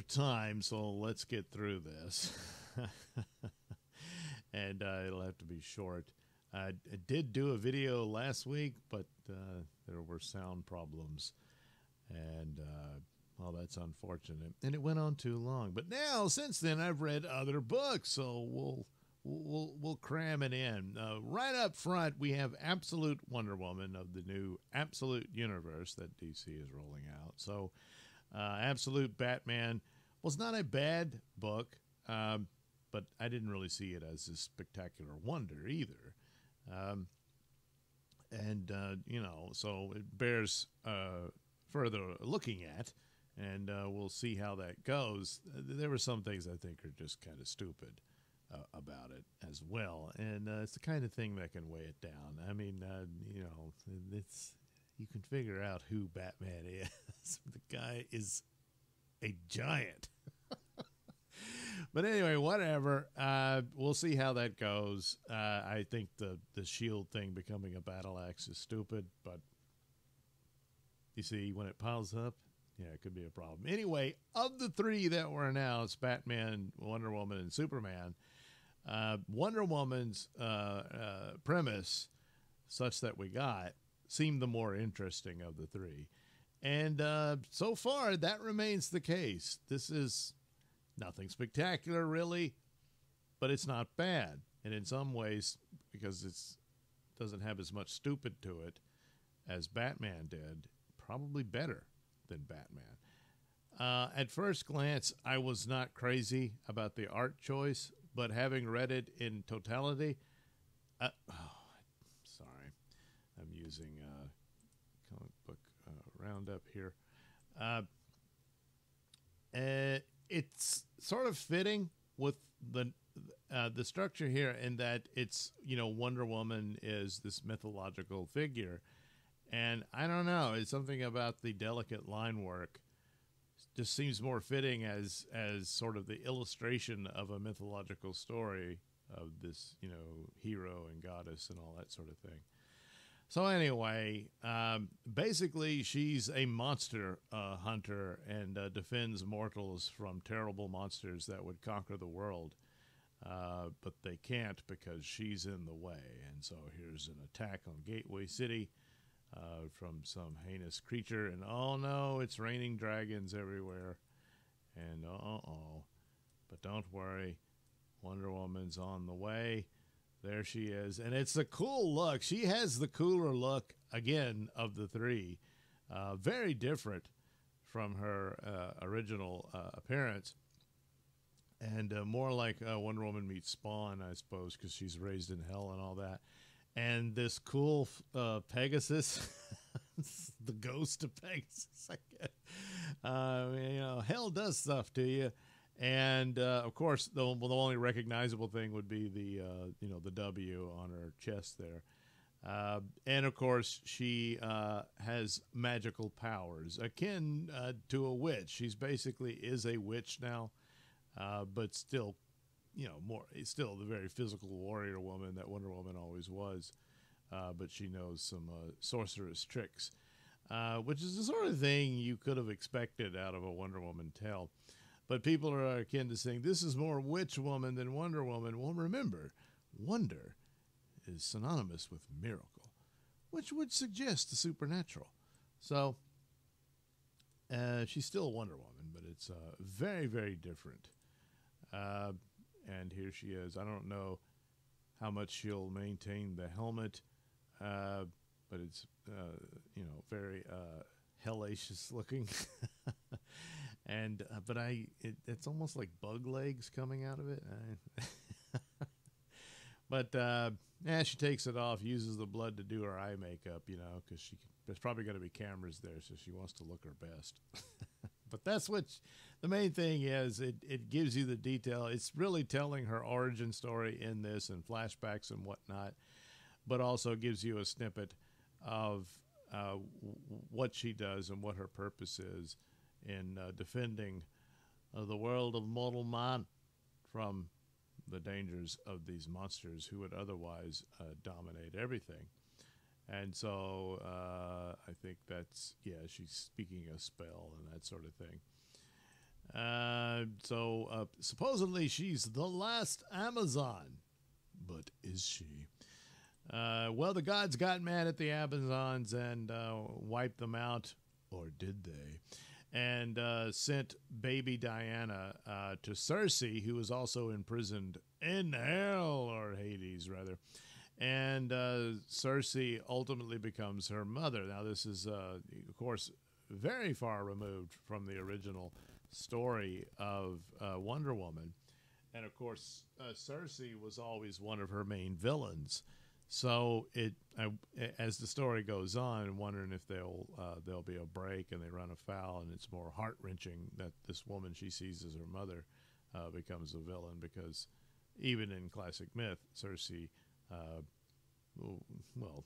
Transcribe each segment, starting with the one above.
of time, so let's get through this. And it'll have to be short. I did do a video last week, but there were sound problems, and well, that's unfortunate. And it went on too long. But now, since then, I've read other books, so we'll cram it in. Right up front, we have Absolute Wonder Woman of the new Absolute Universe that DC is rolling out. So, Absolute Batman was not a bad book, but I didn't really see it as a spectacular wonder either. So it bears further looking at, and we'll see how that goes. There were some things I think are just kind of stupid about it as well, and it's the kind of thing that can weigh it down. I mean, it's you can figure out who Batman is. The guy is a giant. But anyway, whatever. We'll see how that goes. I think the shield thing becoming a battle axe is stupid, but you see, when it piles up, yeah, it could be a problem. Anyway, of the three that were announced, Batman, Wonder Woman, and Superman, Wonder Woman's premise, such that we got, seemed the more interesting of the three. And so far, that remains the case. This is nothing spectacular, really, but it's not bad. And in some ways, because it doesn't have as much stupid to it as Batman did, probably better than Batman. At first glance, I was not crazy about the art choice, but having read it in totality, sorry, I'm using comic book roundup here. It's sort of fitting with the structure here, in that it's, Wonder Woman is this mythological figure, and I don't know, it's something about the delicate line work just seems more fitting as sort of the illustration of a mythological story of this, hero and goddess and all that sort of thing. So anyway, basically she's a monster hunter and defends mortals from terrible monsters that would conquer the world. But they can't because she's in the way. And so here's an attack on Gateway City from some heinous creature. And oh no, it's raining dragons everywhere. And but don't worry, Wonder Woman's on the way. There she is. And it's a cool look. She has the cooler look, again, of the three. Very different from her original appearance. And more like Wonder Woman meets Spawn, I suppose, because she's raised in hell and all that. And this cool Pegasus, the ghost of Pegasus, I guess. Hell does stuff to you. And of course, the only recognizable thing would be the W on her chest there. And of course, she has magical powers akin to a witch. She's basically is a witch now, but still, still the very physical warrior woman that Wonder Woman always was. But she knows some sorceress tricks, which is the sort of thing you could have expected out of a Wonder Woman tale. But people are akin to saying, this is more Witch Woman than Wonder Woman. Well, remember, wonder is synonymous with miracle, which would suggest the supernatural. So, she's still Wonder Woman, but it's very, very different. And here she is. I don't know how much she'll maintain the helmet, but it's, very hellacious looking. And but it's almost like bug legs coming out of it. But she takes it off, uses the blood to do her eye makeup, because there's probably going to be cameras there, so she wants to look her best. But that's what the main thing is. It gives you the detail. It's really telling her origin story in this and flashbacks and whatnot, but also gives you a snippet of what she does and what her purpose is in defending the world of mortal man from the dangers of these monsters who would otherwise dominate everything. And so I think that's, she's speaking a spell and that sort of thing. Supposedly she's the last Amazon, but is she? Well, the gods got mad at the Amazons and wiped them out, or did they? And sent baby Diana to Circe, who was also imprisoned in hell, or Hades, rather. And Circe ultimately becomes her mother. Now, this is, of course, very far removed from the original story of Wonder Woman. And, of course, Circe was always one of her main villains. So as the story goes on, I'm wondering if there'll be a break and they run afoul, and it's more heart wrenching that this woman she sees as her mother becomes a villain, because even in classic myth, Circe,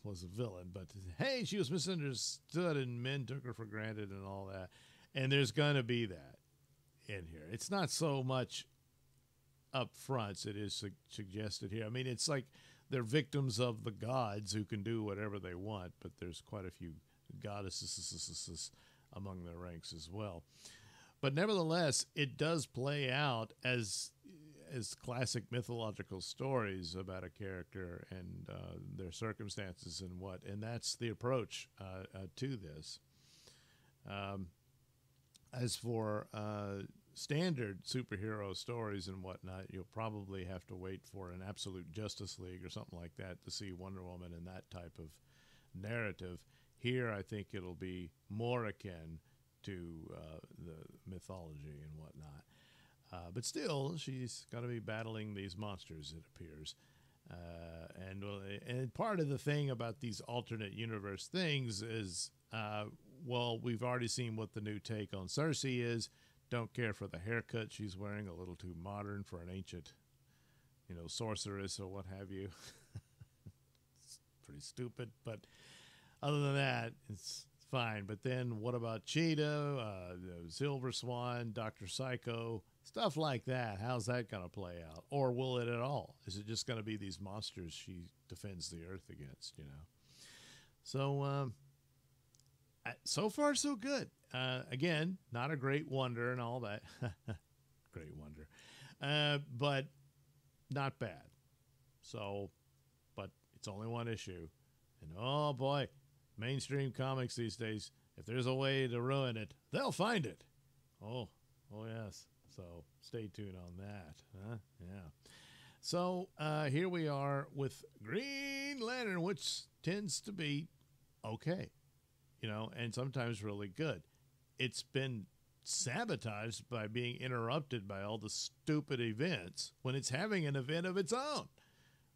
was a villain, but hey, she was misunderstood and men took her for granted and all that. And there's gonna be that in here. It's not so much up front; it is suggested here. I mean, it's like they're victims of the gods who can do whatever they want, but there's quite a few goddesses among their ranks as well. But nevertheless, it does play out as classic mythological stories about a character and their circumstances and that's the approach to this. As for standard superhero stories and whatnot, you'll probably have to wait for an Absolute Justice League or something like that to see Wonder Woman in that type of narrative. Here, I think it'll be more akin to the mythology and whatnot. But still, she's got to be battling these monsters, it appears. And part of the thing about these alternate universe things is, we've already seen what the new take on Circe is. Don't care for the haircut she's wearing, a little too modern for an ancient, sorceress or what have you. It's pretty stupid, but other than that, it's fine. But then what about Cheetah, Silver Swan, Dr. Psycho, stuff like that? How's that going to play out? Or will it at all? Is it just going to be these monsters she defends the earth against, So, so far, so good. Again, not a great wonder and all that. Great wonder. But not bad. So, but it's only one issue. And oh boy, mainstream comics these days, if there's a way to ruin it, they'll find it. Oh yes. So stay tuned on that. Yeah. So here we are with Green Lantern, which tends to be okay, and sometimes really good. It's been sabotaged by being interrupted by all the stupid events when it's having an event of its own,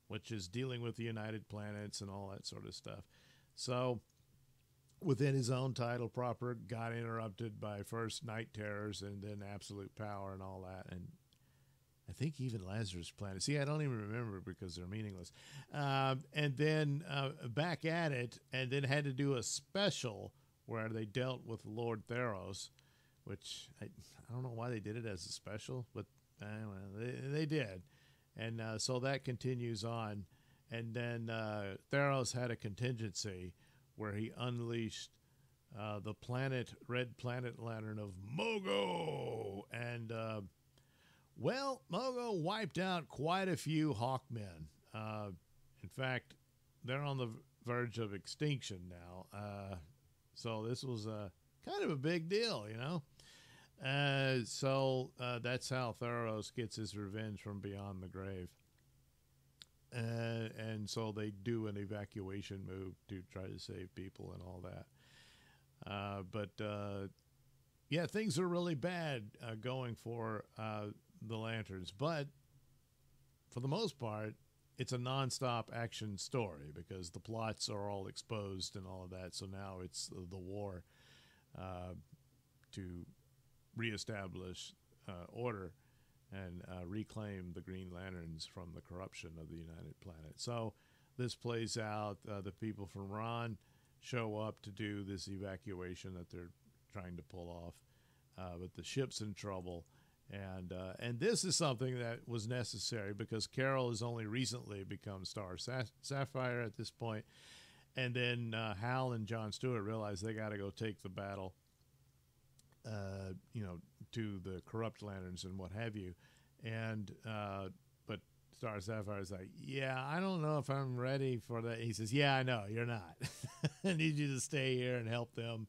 which is dealing with the United Planets and all that sort of stuff. So within his own title proper, got interrupted by first Night Terrors and then Absolute Power and all that. And I think even Lazarus Planet. See, I don't even remember because they're meaningless. And then back at it, and then had to do a special where they dealt with Lord Theros, which I don't know why they did it as a special, but anyway, they did. And so that continues on. And then Theros had a contingency where he unleashed the Red Planet Lantern of Mogo. And, Mogo wiped out quite a few Hawkmen. In fact, they're on the verge of extinction now. So this was kind of a big deal, So that's how Theros gets his revenge from beyond the grave. And so they do an evacuation move to try to save people and all that. But things are really bad going for the Lanterns. But for the most part, it's a nonstop action story because the plots are all exposed and all of that. So now it's the war to reestablish order and reclaim the Green Lanterns from the corruption of the United Planet. So this plays out. The people from Ron show up to do this evacuation that they're trying to pull off, but the ship's in trouble. And this is something that was necessary because Carol has only recently become Star Sapphire at this point. And then Hal and John Stewart realize they got to go take the battle, to the corrupt lanterns and what have you. And but Star Sapphire's like, yeah, I don't know if I'm ready for that. He says, yeah, I know you're not. I need you to stay here and help them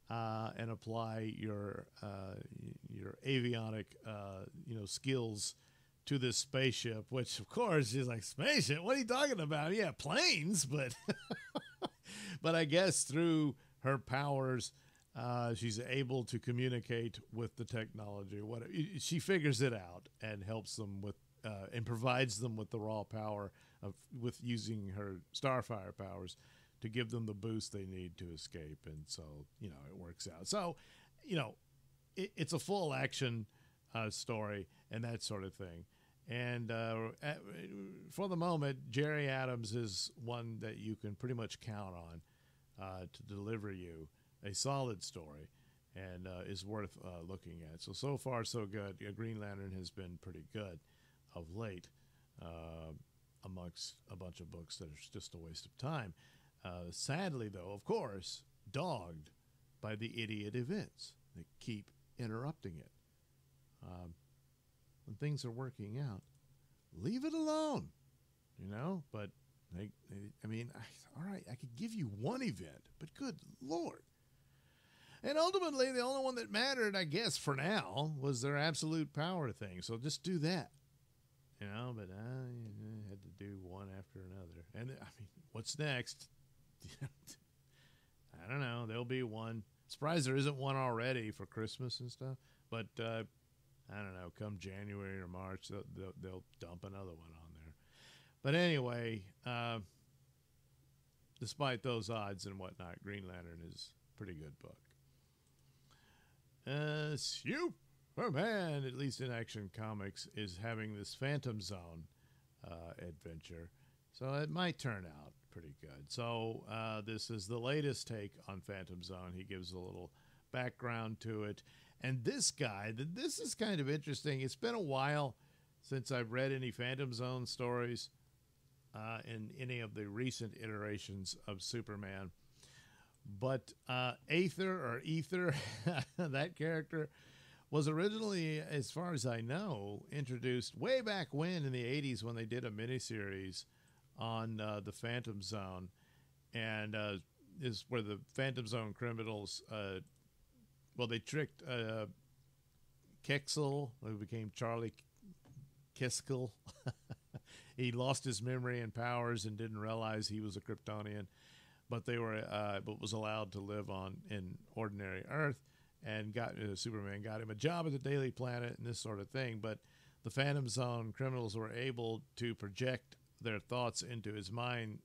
and apply your avionic skills to this spaceship. Which of course she's like, spaceship? What are you talking about? Yeah, planes, but but I guess through her powers, she's able to communicate with the technology. What she figures it out and helps them with, and provides them with the raw power with using her Starfire powers to give them the boost they need to escape. And so, it works out. So, it's a full action story and that sort of thing. And for the moment, Jerry Adams is one that you can pretty much count on to deliver you a solid story, and is worth looking at. So far, so good. Green Lantern has been pretty good of late, amongst a bunch of books that are just a waste of time. Sadly, though, of course, dogged by the idiot events that keep interrupting it. When things are working out, leave it alone, But all right, I could give you one event, but good Lord. And ultimately, the only one that mattered, I guess, for now, was their absolute power thing. So just do that, But I had to do one after another. And what's next? I don't know. There'll be one. Surprised there isn't one already for Christmas and stuff. But I don't know. Come January or March, they'll dump another one on there. But anyway, despite those odds and whatnot, Green Lantern is a pretty good book. Superman, at least in Action Comics, is having this Phantom Zone adventure. So it might turn out pretty good. So this is the latest take on Phantom Zone. He gives a little background to it. And this guy, this is kind of interesting. It's been a while since I've read any Phantom Zone stories in any of the recent iterations of Superman. But Ether, that character, was originally, as far as I know, introduced way back when in the 80s when they did a miniseries on the Phantom Zone. And is where the Phantom Zone criminals... they tricked Kexel, who became Charlie Kiskell. He lost his memory and powers and didn't realize he was a Kryptonian, but was allowed to live in ordinary Earth, and Superman got him a job at the Daily Planet and this sort of thing. But the Phantom Zone criminals were able to project their thoughts into his mind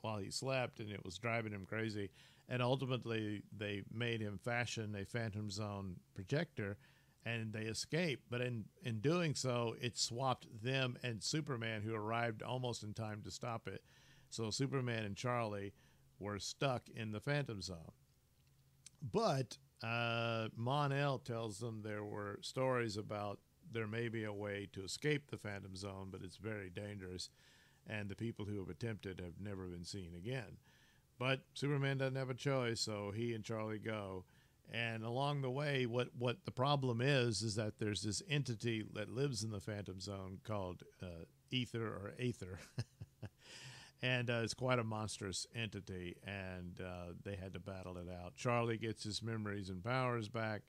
while he slept, and it was driving him crazy. And ultimately, they made him fashion a Phantom Zone projector, and they escaped. But in doing so, it swapped them and Superman, who arrived almost in time to stop it. So Superman and Charlie were stuck in the Phantom Zone. But Mon-El tells them there were stories about there may be a way to escape the Phantom Zone, but it's very dangerous, and the people who have attempted have never been seen again. But Superman doesn't have a choice, so he and Charlie go. And along the way, what the problem is that there's this entity that lives in the Phantom Zone called Aether. And it's quite a monstrous entity, and they had to battle it out. Charlie gets his memories and powers back,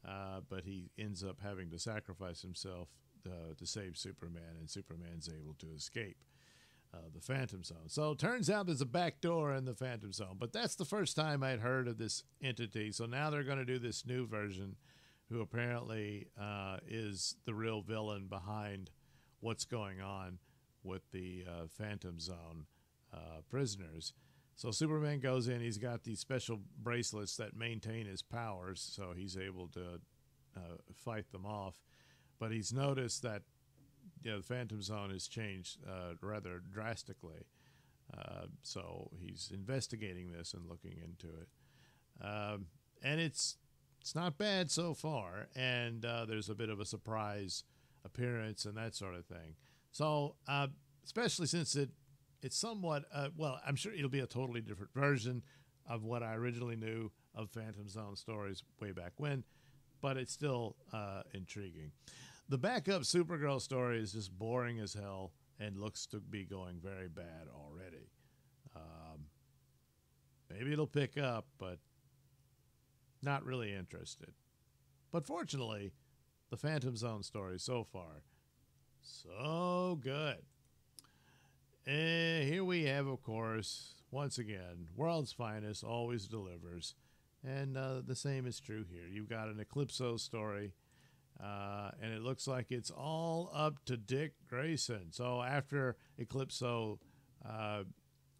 but he ends up having to sacrifice himself to save Superman, and Superman's able to escape the Phantom Zone. So it turns out there's a back door in the Phantom Zone, but that's the first time I'd heard of this entity. So now they're going to do this new version, who apparently is the real villain behind what's going on with the Phantom Zone prisoners. So Superman goes in. He's got these special bracelets that maintain his powers, so he's able to fight them off. But he's noticed that the Phantom Zone has changed rather drastically. So he's investigating this and looking into it. And it's not bad so far. And there's a bit of a surprise appearance and that sort of thing. So especially since it's somewhat, I'm sure it'll be a totally different version of what I originally knew of Phantom Zone stories way back when. but it's still intriguing. The backup Supergirl story is just boring as hell and looks to be going very bad already. Maybe it'll pick up, but not really interested. But fortunately, the Phantom Zone story so far, so good. And here we have, of course, once again, World's Finest always delivers. And the same is true here. You've got an Eclipso story, and it looks like it's all up to Dick Grayson. So after Eclipso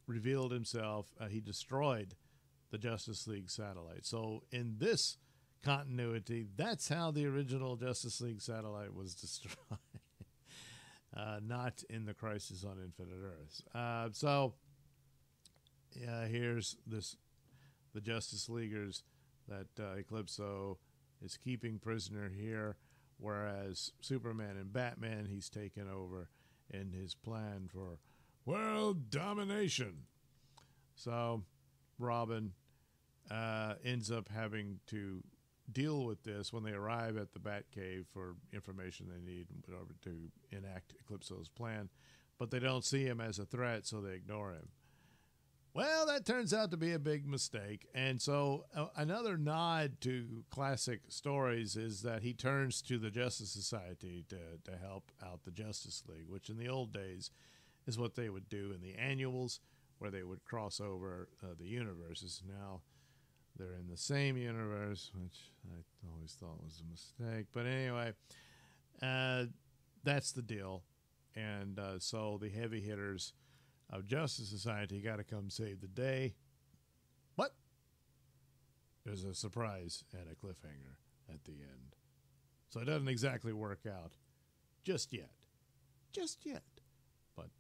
revealed himself, he destroyed the Justice League satellite. So in this continuity, that's how the original Justice League satellite was destroyed. Not in the Crisis on Infinite Earths. Here's the Justice Leaguers that Eclipso is keeping prisoner here, whereas Superman and Batman, he's taken over in his plan for world domination. So Robin ends up having to deal with this when they arrive at the Batcave for information they need in order to enact Eclipso's plan, but they don't see him as a threat, so they ignore him. Well, that turns out to be a big mistake, and so another nod to classic stories is that he turns to the Justice Society to help out the Justice League, which in the old days is what they would do in the annuals, where they would cross over the universes. Now they're in the same universe, which I always thought was a mistake. But anyway, that's the deal. And so the heavy hitters of Justice Society got to come save the day. But there's a surprise and a cliffhanger at the end. So it doesn't exactly work out just yet. Just yet. But,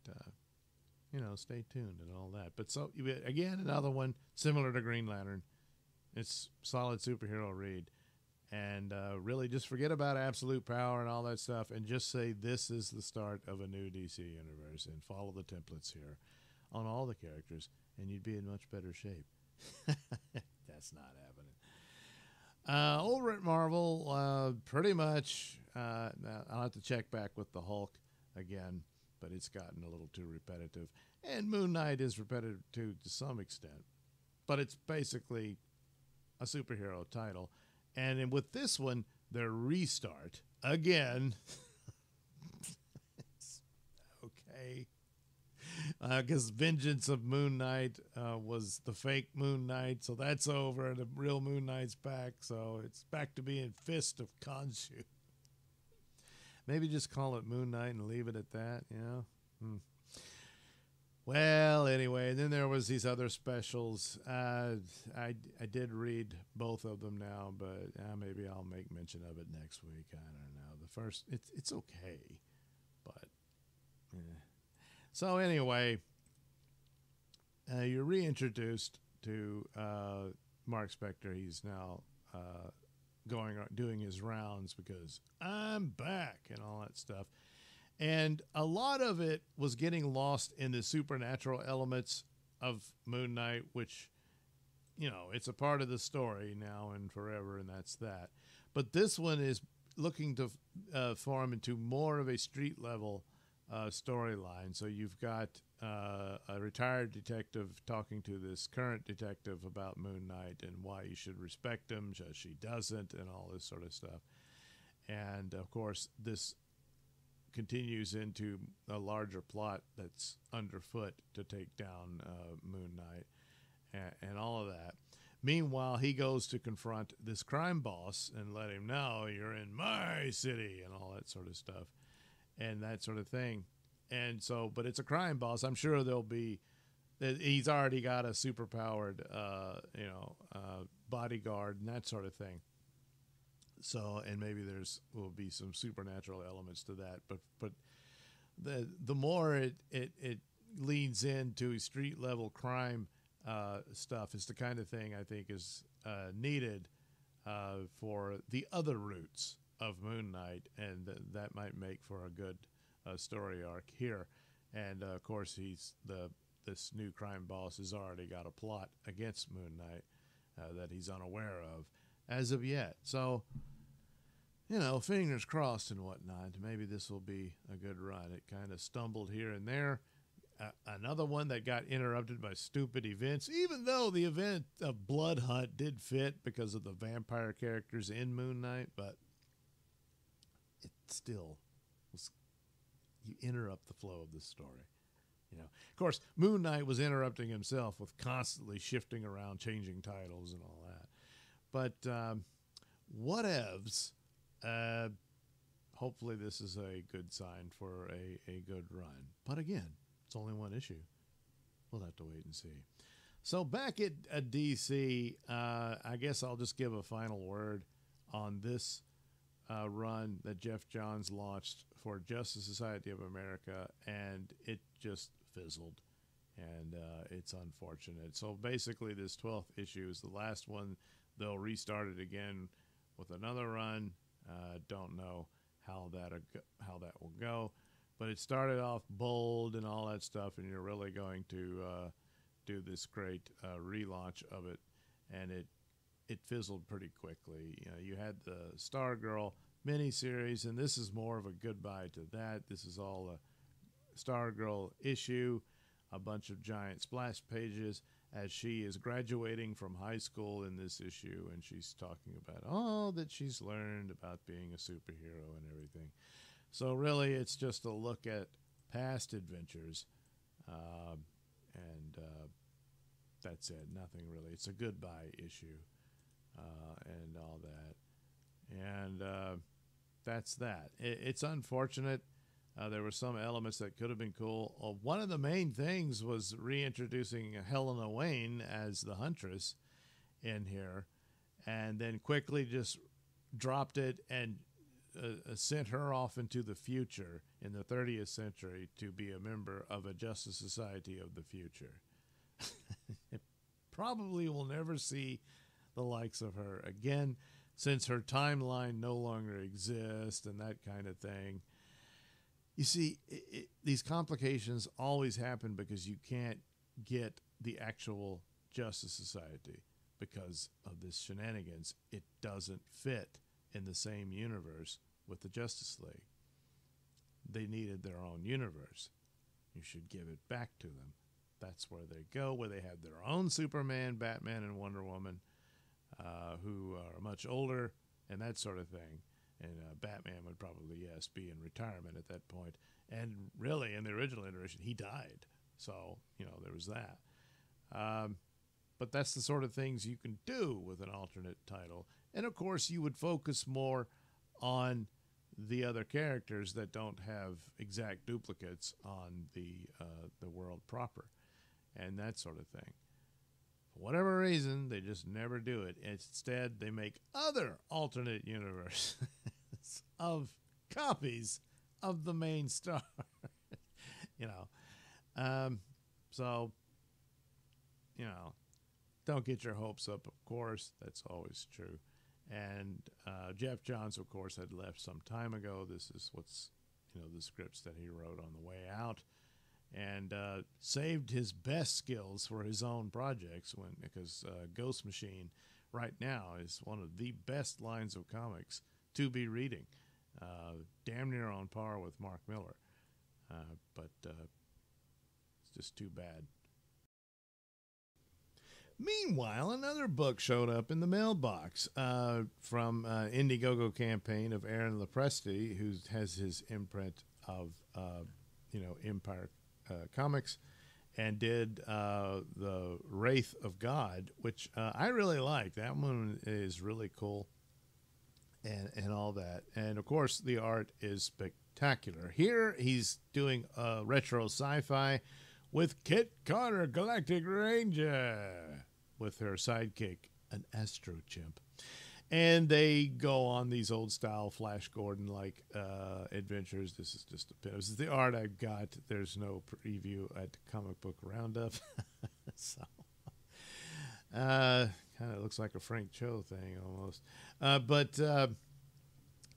stay tuned and all that. But so, again, another one similar to Green Lantern. It's solid superhero read. And really just forget about absolute power and all that stuff and just say this is the start of a new DC universe and follow the templates here on all the characters and you'd be in much better shape. That's not happening. Over at Marvel, pretty much, I'll have to check back with the Hulk again, but it's gotten a little too repetitive. And Moon Knight is repetitive too to some extent, but it's basically a superhero title. And with this one, their restart again. Okay. Because Vengeance of Moon Knight was the fake Moon Knight, so that's over. The real Moon Knight's back, so it's back to being Fist of Khonshu. Maybe just call it Moon Knight and leave it at that, Well, anyway, then there was these other specials. I did read both of them now, but maybe I'll make mention of it next week. I don't know. The first, it's okay, but So anyway, you're reintroduced to Mark Spector. He's now doing his rounds because I'm back and all that stuff. And a lot of it was getting lost in the supernatural elements of Moon Knight, which, it's a part of the story now and forever, and that's that. But this one is looking to form into more of a street-level storyline. So you've got a retired detective talking to this current detective about Moon Knight and why you should respect him, she doesn't, and all this sort of stuff. And, of course, this continues into a larger plot that's underfoot to take down Moon Knight and all of that. Meanwhile, he goes to confront this crime boss and let him know you're in my city and all that sort of stuff and that sort of thing. And so, but it's a crime boss. I'm sure he's already got a superpowered, bodyguard and that sort of thing. So, and maybe will be some supernatural elements to that, but the more it leads into street level crime stuff is the kind of thing I think is needed for the other roots of Moon Knight, and that might make for a good story arc here. And of course, this new crime boss has already got a plot against Moon Knight that he's unaware of as of yet. So you know, fingers crossed and whatnot. Maybe this will be a good run. It kind of stumbled here and there. Another one that got interrupted by stupid events, even though the event of Blood Hunt did fit because of the vampire characters in Moon Knight, but it still was, you interrupt the flow of the story. You know, of course, Moon Knight was interrupting himself with constantly shifting around, changing titles and all that. But whatevs. Hopefully this is a good sign for a good run. But again, it's only one issue. We'll have to wait and see. So back at DC, I guess I'll just give a final word on this run that Jeff Johns launched for Justice Society of America, and it just fizzled, and it's unfortunate. So basically this 12th issue is the last one. They'll restart it again with another run. Don't know how that will go, but it started off bold and all that stuff, and you're really going to do this great relaunch of it, and it fizzled pretty quickly. You know, you had the Stargirl miniseries, and this is more of a goodbye to that. This is all a Stargirl issue, a bunch of giant splash pages as she is graduating from high school in this issue, and she's talking about all that she's learned about being a superhero and everything. So really, it's just a look at past adventures, and that's it. Nothing really. It's a goodbye issue, and all that. And that's that. It's unfortunate. There were some elements that could have been cool. One of the main things was reintroducing Helena Wayne as the Huntress in here, and then quickly just dropped it and sent her off into the future in the 30th century to be a member of a Justice Society of the future. Probably will never see the likes of her again, since her timeline no longer exists and that kind of thing. You see, these complications always happen because you can't get the actual Justice Society because of this shenanigans. It doesn't fit in the same universe with the Justice League. They needed their own universe. You should give it back to them. That's where they go, where they have their own Superman, Batman, and Wonder Woman, who are much older and that sort of thing. And Batman would probably, yes, be in retirement at that point. And really, in the original iteration, he died. So, you know, there was that. But that's the sort of things you can do with an alternate title. And, of course, you would focus more on the other characters that don't have exact duplicates on the world proper and that sort of thing. For whatever reason, they just never do it. Instead, they make other alternate universes of copies of the main star. You know, so, you know, don't get your hopes up, of course. That's always true. And Jeff Johns, of course, had left some time ago. This is what's, you know, the scripts that he wrote on the way out, and saved his best skills for his own projects because Ghost Machine right now is one of the best lines of comics to be reading, damn near on par with Mark Miller, but it's just too bad. Meanwhile, another book showed up in the mailbox from Indiegogo campaign of Aaron Lopresti, who has his imprint of, Empire Comics, and did the Wraith of God, which I really like. That one is really cool and all that. And, of course, the art is spectacular. Here he's doing retro sci-fi with Kit Connor, Galactic Ranger, with her sidekick, an Astro Chimp. And they go on these old-style Flash Gordon-like adventures. This is just a bit. This is the art I've got. There's no preview at Comic Book Roundup. So, kind of looks like a Frank Cho thing almost.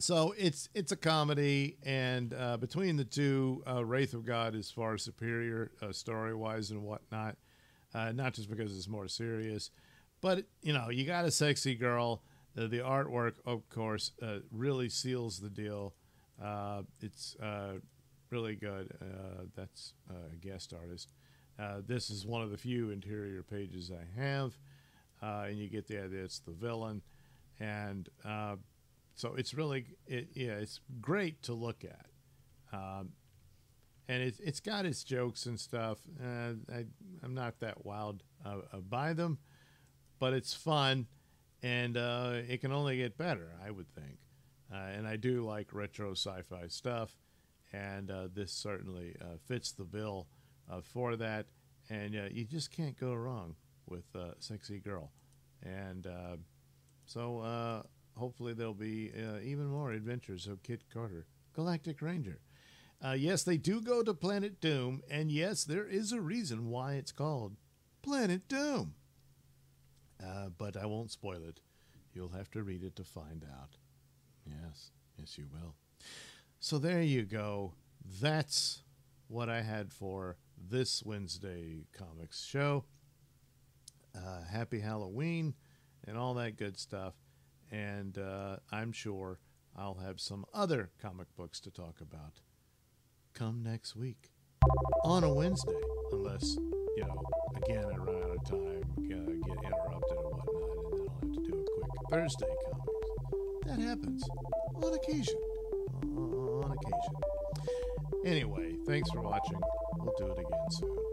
So it's a comedy, and between the two, Wraith of God is far superior story-wise and whatnot. Not just because it's more serious, but you got a sexy girl The artwork, of course, really seals the deal. It's really good. That's a guest artist. This is one of the few interior pages I have, and you get the idea it's the villain, and so it's really it's great to look at, and it's got its jokes and stuff. I'm not that wowed by them, but it's fun, and it can only get better, I would think. And I do like retro sci-fi stuff, and this certainly fits the bill for that. And you just can't go wrong with Sexy Girl. And so hopefully there'll be even more adventures of Kit Carter, Galactic Ranger. Yes, they do go to Planet Doom, and yes, there is a reason why it's called Planet Doom. But I won't spoil it. You'll have to read it to find out. Yes, you will. So there you go. That's what I had for this Wednesday Comics Show. Happy Halloween and all that good stuff. And I'm sure I'll have some other comic books to talk about come next week on a Wednesday, unless, again, I run out of time, get interrupted or whatnot, and then I'll have to do a quick Thursday comics. That happens on occasion. On occasion. Anyway, thanks for watching. We'll do it again soon.